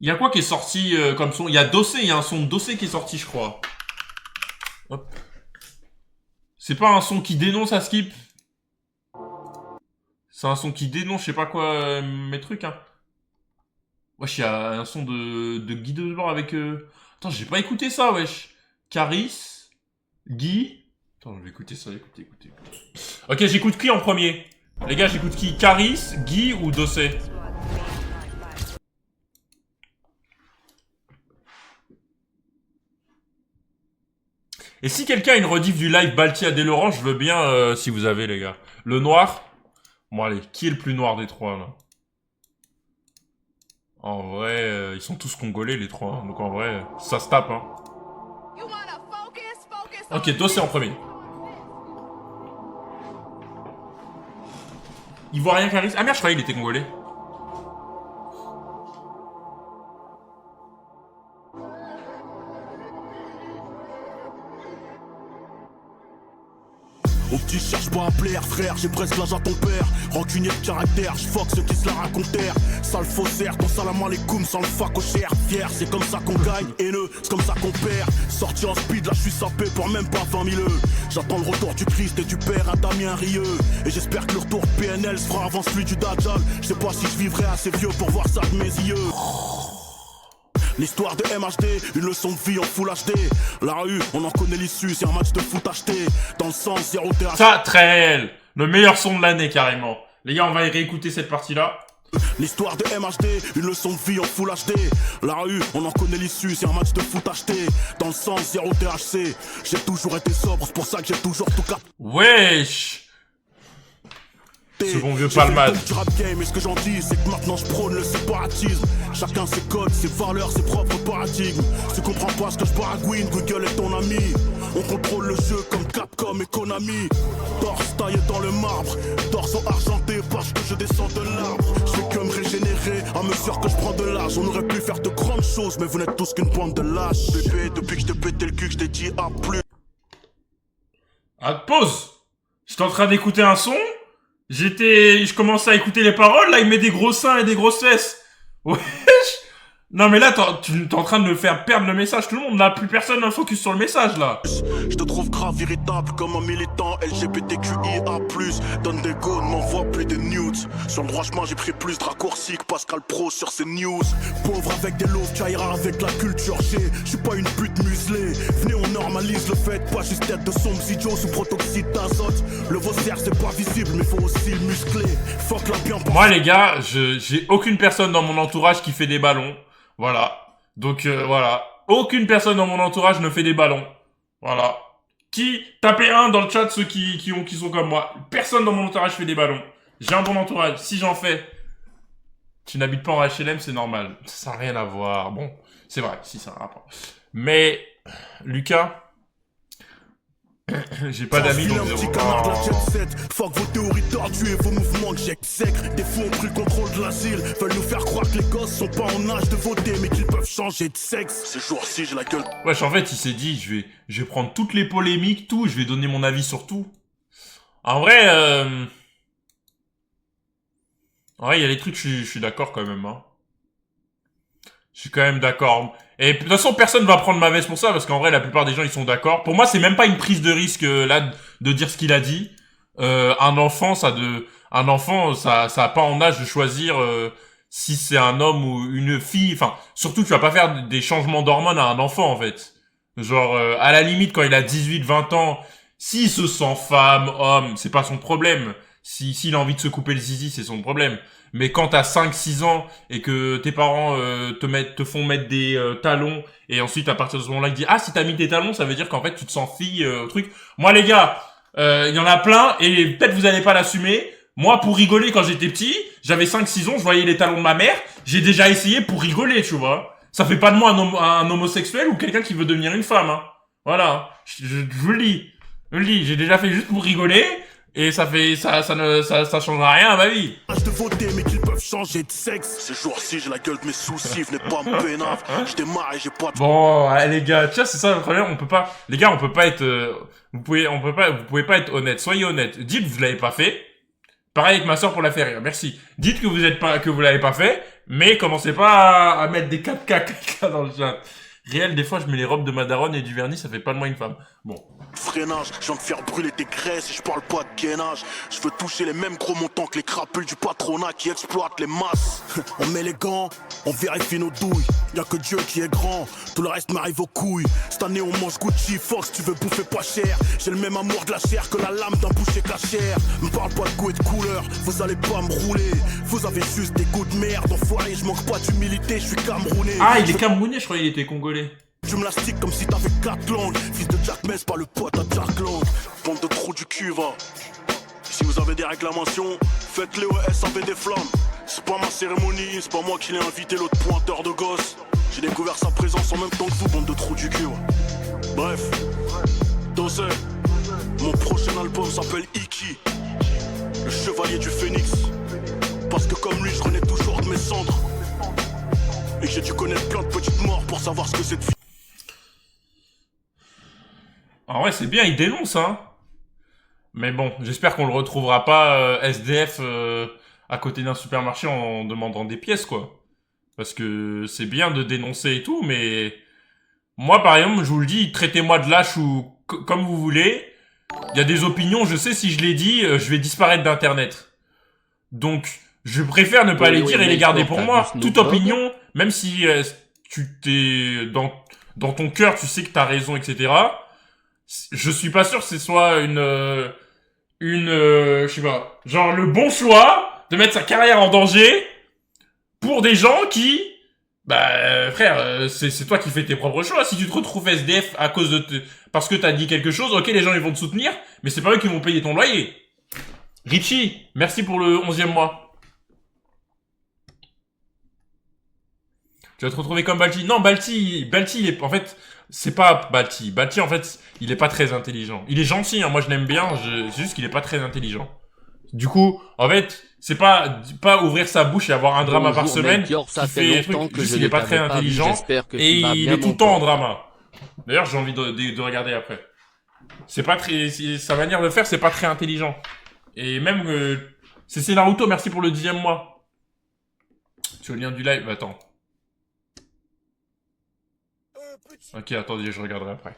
Il y a quoi qui est sorti comme son? Il y a Dossé, il y a un son de Dossé qui est sorti, je crois. Hop. C'est pas un son qui dénonce à Skip. C'est un son qui dénonce, je sais pas quoi, mes trucs, hein. Wesh, il y a un son de Guy Debord avec... Attends, j'ai pas écouté ça, wesh. Caris, Guy... Attends, je vais écouter ça, écoutez. Ok, j'écoute qui en premier? Les gars, j'écoute qui? Caris, Guy ou Dossé? Et si quelqu'un a une rediff du live Balti à Laurent, je veux bien, si vous avez, les gars. Le noir? Bon, allez, qui est le plus noir des trois, là? En vrai, ils sont tous congolais, les trois. Hein, donc en vrai, ça se tape, hein. Ok, Dossé en premier. Ivoirien Caris. Ah merde, je croyais qu'il était congolais. Au petit cherche pas à plaire, frère, j'ai presque l'âge à ton père. Rancunier de caractère, j'fuck ceux qui se la racontèrent. Sale faussaire, ton salam alaikum sans le facochère. Fier, c'est comme ça qu'on gagne, haineux, c'est comme ça qu'on perd. Sorti en speed, là j'suis sapé pour même pas 20 000 eux. J'attends le retour du Christ et du père à Damien Rieux. Et j'espère que le retour de PNL se fera avant celui du Dajjal. J'sais pas si je vivrai assez vieux pour voir ça de mes yeux. L'histoire de MHD, une leçon de vie en full HD. La rue, on en connaît l'issue, c'est un match de foot acheté. Dans le sens, 0 TH. Ça, très réel. Le meilleur son de l'année, carrément. Les gars, on va y réécouter cette partie-là. L'histoire de MHD, une leçon de vie en full HD. La rue, on en connaît l'issue, c'est un match de foot acheté. Dans le sens, 0 THC. J'ai toujours été sobre, c'est pour ça que j'ai toujours tout capté. Wesh. Ce bon vieux palmade. Du rap game, et ce que j'en dis, c'est que maintenant je prône le séparatisme. Chacun ses codes, ses valeurs, ses propres paradigmes. Si tu comprends pas ce que je baragouine, Google est ton ami. On contrôle le jeu comme Capcom et Konami. Torse taillé dans le marbre, torse argenté parce que je descends de l'arbre. Je fais que me régénérer à mesure que je prends de l'âge. On aurait pu faire de grandes choses, mais vous n'êtes tous qu'une bande de lâches. Bébé, depuis que je t'ai pété le cul, que je t'ai dit à plus. Ah, pause. J'étais en train d'écouter un son. Je commençais à écouter les paroles, là, il met des gros seins et des grosses fesses. Wesh. Non, mais là, tu t'es en train de me faire perdre le message. Tout le monde, là, plus personne n'a focus sur le message, là. Je te trouve grave véritable comme un militant LGBTQIA+. Donne des go, ne m'envoie plus de nudes. Sur le droit chemin, j'ai pris plus de raccourcis que Pascal Pro sur ses news. Pauvre avec des loaves, tu iras avec la culture G. Je suis pas une pute muselée. Venez, on normalise le fait, pas juste tête de sombres idiots sous protoxyde d'azote. Le vaussaire, c'est pas visible, mais faut aussi le muscler. Fuck la bien. Moi, les gars, j'ai aucune personne dans mon entourage qui fait des ballons. Voilà. Donc, voilà. Aucune personne dans mon entourage ne fait des ballons. Voilà. Tapez un dans le chat, ceux qui sont comme moi. Personne dans mon entourage fait des ballons. J'ai un bon entourage. Si j'en fais, tu n'habites pas en HLM, c'est normal. Ça n'a rien à voir. Bon, c'est vrai, si ça a un rapport. Mais, Lucas, j'ai pas d'amis, donc petit zéro. canard de la jet set. Fuck vos théories tordues et vos mouvements que j'exècre. Des fous ont pris le contrôle de l'asile. Veulent nous faire croire que les gosses sont pas en âge de voter, mais qu'ils peuvent changer de sexe. Ces jours-ci, j'ai la gueule. Wesh, en fait, il s'est dit, je vais prendre toutes les polémiques, tout, je vais donner mon avis sur tout. En vrai, il y a des trucs, je suis d'accord quand même, hein. Je suis quand même d'accord. Et de toute façon, personne va prendre ma veste pour ça, parce qu'en vrai, la plupart des gens, ils sont d'accord. Pour moi, c'est même pas une prise de risque, là, de dire ce qu'il a dit. Un enfant, ça a pas en âge de choisir, si c'est un homme ou une fille. Enfin, surtout, tu vas pas faire des changements d'hormones à un enfant, en fait. Genre, à la limite, quand il a 18, 20 ans, s'il se sent femme, homme, c'est pas son problème. S'il a envie de se couper le zizi, c'est son problème. Mais quand t'as 5, 6 ans et que tes parents te font mettre des talons et ensuite à partir de ce moment-là ils disent ah si t'as mis tes talons ça veut dire qu'en fait tu te sens fille au truc. Moi les gars, il y en a plein et peut-être vous allez pas l'assumer. Moi pour rigoler quand j'étais petit, j'avais 5, 6 ans, je voyais les talons de ma mère, j'ai déjà essayé pour rigoler, tu vois. Ça fait pas de moi un homosexuel ou quelqu'un qui veut devenir une femme, hein. Voilà, je vous le dis. J'ai déjà fait juste pour rigoler. Et ça changera rien à ma vie. De voter, mais qu'ils peuvent changer de sexe. Ces jours-ci, j'ai la gueule de mes soucis, venez pas me pénave. Je démarre et j'ai pas de... Bon, les gars, tu vois, c'est ça le problème, on peut pas, les gars, on peut pas être, vous pouvez pas être honnête, soyez honnête. Dites que vous l'avez pas fait. Pareil avec ma soeur pour la faire rire, merci. Dites que vous l'avez pas fait, Mais commencez pas à mettre des 4K dans le chat. Réel, des fois, je mets les robes de ma daronne et du vernis, ça fait pas de moi une femme. Bon. Freinage, je viens de faire brûler tes graisses et je parle pas de gainage. Je veux toucher les mêmes gros montants que les crapules du patronat qui exploitent les masses. On met les gants, on vérifie nos douilles. Y'a que Dieu qui est grand, tout le reste m'arrive aux couilles. Cette année on mange Gucci, Fox, tu veux bouffer pas cher. J'ai le même amour de la chair que la lame d'un boucher cachère. Me parle pas de goût et de couleur, vous allez pas me rouler. Vous avez juste des goûts de merde, enfoiré, je manque pas d'humilité, je suis camerounais. Ah, il est camerounais, je croyais qu'il était congolais. Tu me la stick comme si t'avais 4 langues. Fils de Jack Mess, pas le pote à Jack Lang. Bande de trous du cul, va. Si vous avez des réclamations, faites-les au SAV des flammes. C'est pas ma cérémonie, c'est pas moi qui l'ai invité, l'autre pointeur de gosse. J'ai découvert sa présence en même temps que vous, bande de trous du cul, ouais. Bref, Dosé, mon prochain album s'appelle Iki, le chevalier du phénix. Parce que comme lui, je renais toujours de mes cendres. Et j'ai dû connaître plein de petites morts pour savoir ce que c'est de vie. En vrai, c'est bien, il dénonce, hein. Mais bon, j'espère qu'on le retrouvera pas SDF à côté d'un supermarché en demandant des pièces, quoi. Parce que c'est bien de dénoncer et tout, mais... Moi, par exemple, je vous le dis, traitez-moi de lâche ou comme vous voulez. Il y a des opinions, je sais, si je les dis, je vais disparaître d'Internet. Donc, je préfère ne pas les dire et les garder pour moi. Toute opinion, même si tu t'es... Dans ton cœur, tu sais que t'as raison, etc. Je suis pas sûr que ce soit je sais pas, genre le bon choix de mettre sa carrière en danger pour des gens qui, bah, frère, c'est toi qui fais tes propres choix. Si tu te retrouves SDF à cause de parce que t'as dit quelque chose, ok, les gens ils vont te soutenir, mais c'est pas eux qui vont payer ton loyer. Richie, merci pour le 11e mois. Tu vas te retrouver comme Balti. Non, Balti, il est, en fait, c'est pas Balti. Balti, en fait, il est pas très intelligent. Il est gentil, hein, moi je l'aime bien, c'est juste qu'il est pas très intelligent. Du coup, en fait, c'est pas ouvrir sa bouche et avoir un drama par semaine ça qui fait fait longtemps truc, que juste je il est ne pas très t'avais pas vu, intelligent j'espère que et tu vas il bien, est tout mon le temps en pote. drama. D'ailleurs, j'ai envie de regarder après. C'est pas très, sa manière de faire, c'est pas très intelligent. Et même, c'est Naruto, merci pour le 10e mois. Tu veux le lien du live? Attends. Ok, attendez, je regarderai après.